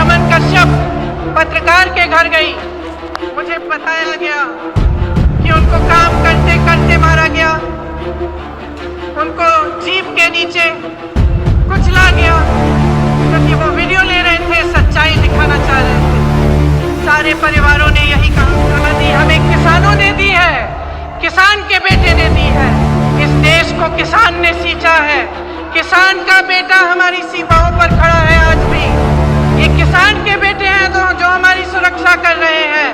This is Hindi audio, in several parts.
रमन कश्यप पत्रकार के घर गई। मुझे बताया गया कि उनको काम करते करते मारा गया, उनको जीप के नीचे कुचला गया क्योंकि वो वीडियो ले रहे थे, सच्चाई दिखाना चाह रहे थे। सारे परिवारों ने यही कहा दी हमें किसानों ने दी है, किसान के बेटे ने दी है। इस देश को किसान ने सींचा है, किसान का बेटा हमारी सीमाओं पर खड़ा है। आज भी ये किसान के बेटे हैं जो हमारी सुरक्षा कर रहे हैं,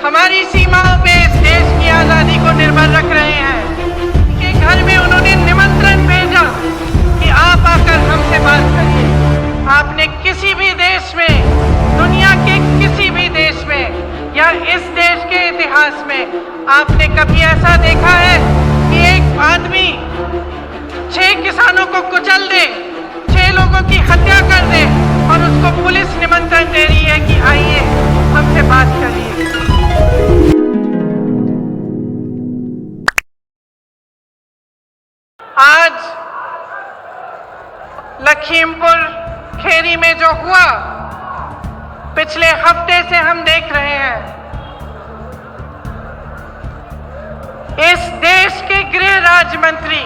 हमारी सीमाओं पे इस देश की आज़ादी को निर्भर रख रहे हैं। के घर में उन्होंने निमंत्रण भेजा कि आप आकर हमसे बात करिए। आपने किसी भी देश में, दुनिया के किसी भी देश में या इस देश के इतिहास में आपने कभी ऐसा देखा है कि एक आदमी 6 किसानों को कुचल दे, 6 लोगों की हत्या कर दे और उसको पुलिस निमंत्रण दे रही है कि आइए हमसे बात करिए। आज लखीमपुर खेरी में जो हुआ, पिछले हफ्ते से हम देख रहे हैं। इस देश के गृह राज्य मंत्री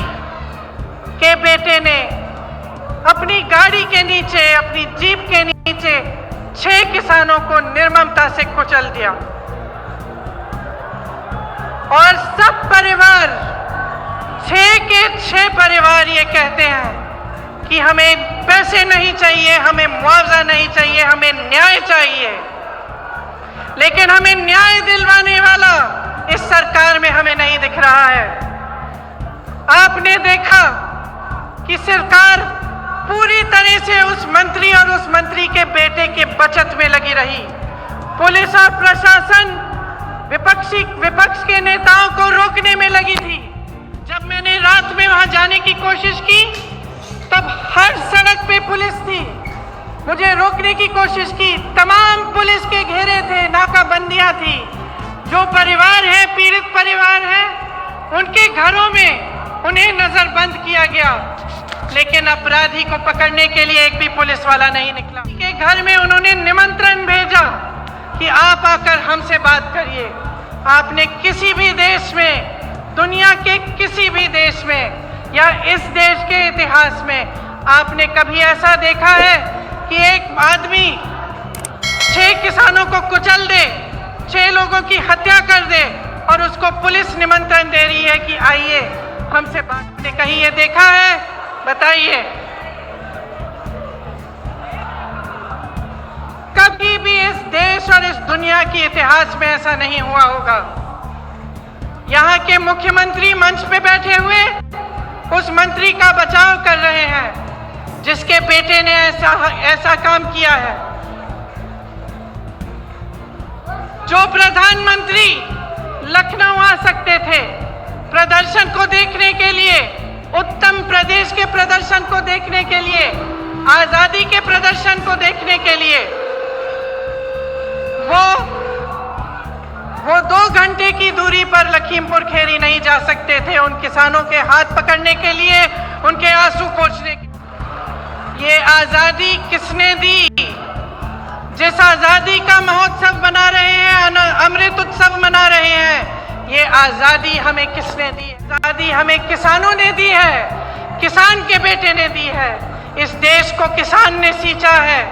के बेटे ने अपनी गाड़ी के नीचे, अपनी जीप के नीचे 6 किसानों को निर्ममता से कुचल दिया और सब परिवार, 6 के 6 परिवार ये कहते हैं कि हमें पैसे नहीं चाहिए, हमें मुआवजा नहीं चाहिए, हमें न्याय चाहिए। लेकिन हमें न्याय दिलवाने वाला इस सरकार में हमें नहीं दिख रहा है। आपने देखा कि सरकार पूरी तरह से उस मंत्री और उस मंत्री के बेटे के बचत में लगी रही। पुलिस और प्रशासन विपक्ष के नेताओं को रोकने में लगी थी। जब मैंने रात में वहां जाने की कोशिश की तब हर सड़क पे पुलिस थी, मुझे रोकने की कोशिश की, तमाम पुलिस के घेरे थे, नाकाबंदियां थी। जो परिवार है, पीड़ित परिवार है, उनके घरों में उन्हें नजरबंद किया गया, लेकिन अपराधी को पकड़ने के लिए एक भी पुलिस वाला नहीं निकला। के घर में उन्होंने निमंत्रण भेजा कि आप आकर हमसे बात करिए। आपने किसी भी देश में, दुनिया के किसी भी देश में या इस देश के इतिहास में आपने कभी ऐसा देखा है कि एक आदमी 6 किसानों को कुचल दे, 6 लोगों की हत्या कर दे और उसको पुलिस निमंत्रण दे रही है कि आइए हमसे बात। ने कहीं ये देखा है? बताइए। कभी भी इस देश और इस दुनिया के इतिहास में ऐसा नहीं हुआ होगा। यहाँ के मुख्यमंत्री मंच पे बैठे हुए उस मंत्री का बचाव कर रहे हैं जिसके बेटे ने ऐसा काम किया है। जो प्रधानमंत्री लखनऊ आ सकते थे प्रदर्शन को देखने के लिए, उत्तर प्रदेश के प्रदर्शन को देखने के लिए, आजादी के प्रदर्शन को देखने के लिए, वो 2 घंटे की दूरी पर लखीमपुर खेरी नहीं जा सकते थे उन किसानों के हाथ पकड़ने के लिए, उनके आंसू पोंछने के लिए। ये आजादी किसने दी? जिस आजादी का महोत्सव मना रहे हैं, अमृत उत्सव मना रहे हैं, ये आजादी हमें किसने दी? आजादी हमें किसानों ने दी है, किसान के बेटे ने दी है। इस देश को किसान ने सींचा है,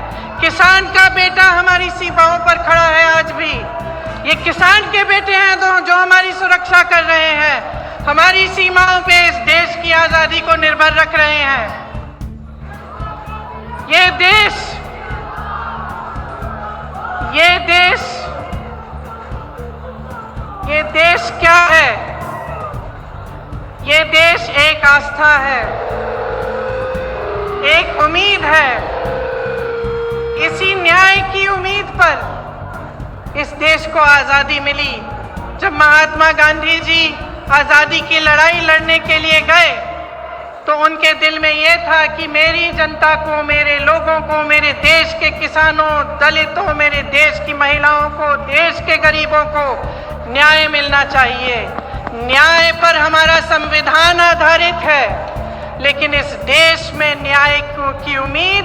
किसान का बेटा हमारी सीमाओं पर खड़ा है। आज भी ये किसान के बेटे हैं जो हमारी सुरक्षा कर रहे हैं, हमारी सीमाओं पे इस देश की आजादी को निर्भर रख रहे हैं। ये देश क्या है? ये देश एक आस्था है, एक उम्मीद है। इसी न्याय की उम्मीद पर इस देश को आजादी मिली। जब महात्मा गांधी जी आजादी की लड़ाई लड़ने के लिए गए तो उनके दिल में यह था कि मेरी जनता को, मेरे लोगों को, मेरे देश के किसानों, दलितों, मेरे देश की महिलाओं को, देश के गरीबों को न्याय मिलना चाहिए। न्याय पर हमारा संविधान आधारित है, लेकिन इस देश में न्याय की उम्मीद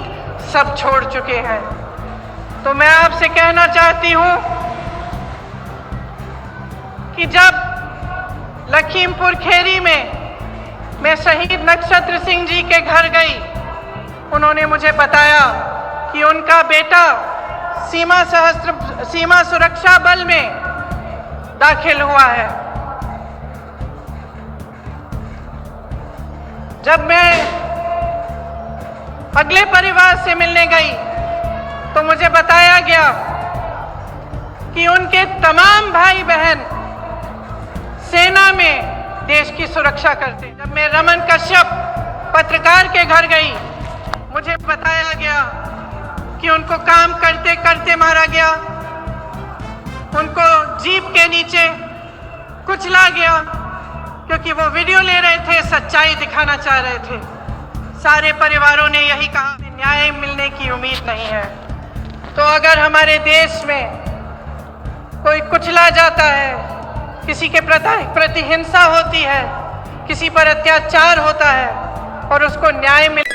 सब छोड़ चुके हैं। तो मैं आपसे कहना चाहती हूं कि जब लखीमपुर खीरी में मैं शहीद नक्षत्र सिंह जी के घर गई, उन्होंने मुझे बताया कि उनका बेटा सीमा सुरक्षा बल में दाखिल हुआ है। जब मैं अगले परिवार से मिलने गई तो मुझे बताया गया कि उनके तमाम भाई बहन सेना में देश की सुरक्षा करते। जब मैं रमन कश्यप पत्रकार के घर गई, मुझे बताया गया कि उनको काम करते करते मारा गया, उनको जीप के नीचे कुचला गया क्योंकि वो वीडियो ले रहे थे, सच्चाई दिखाना चाह रहे थे। सारे परिवारों ने यही कहा, न्याय मिलने की उम्मीद नहीं है। तो अगर हमारे देश में कोई कुचला जाता है, किसी के प्रति हिंसा होती है, किसी पर अत्याचार होता है और उसको न्याय मिल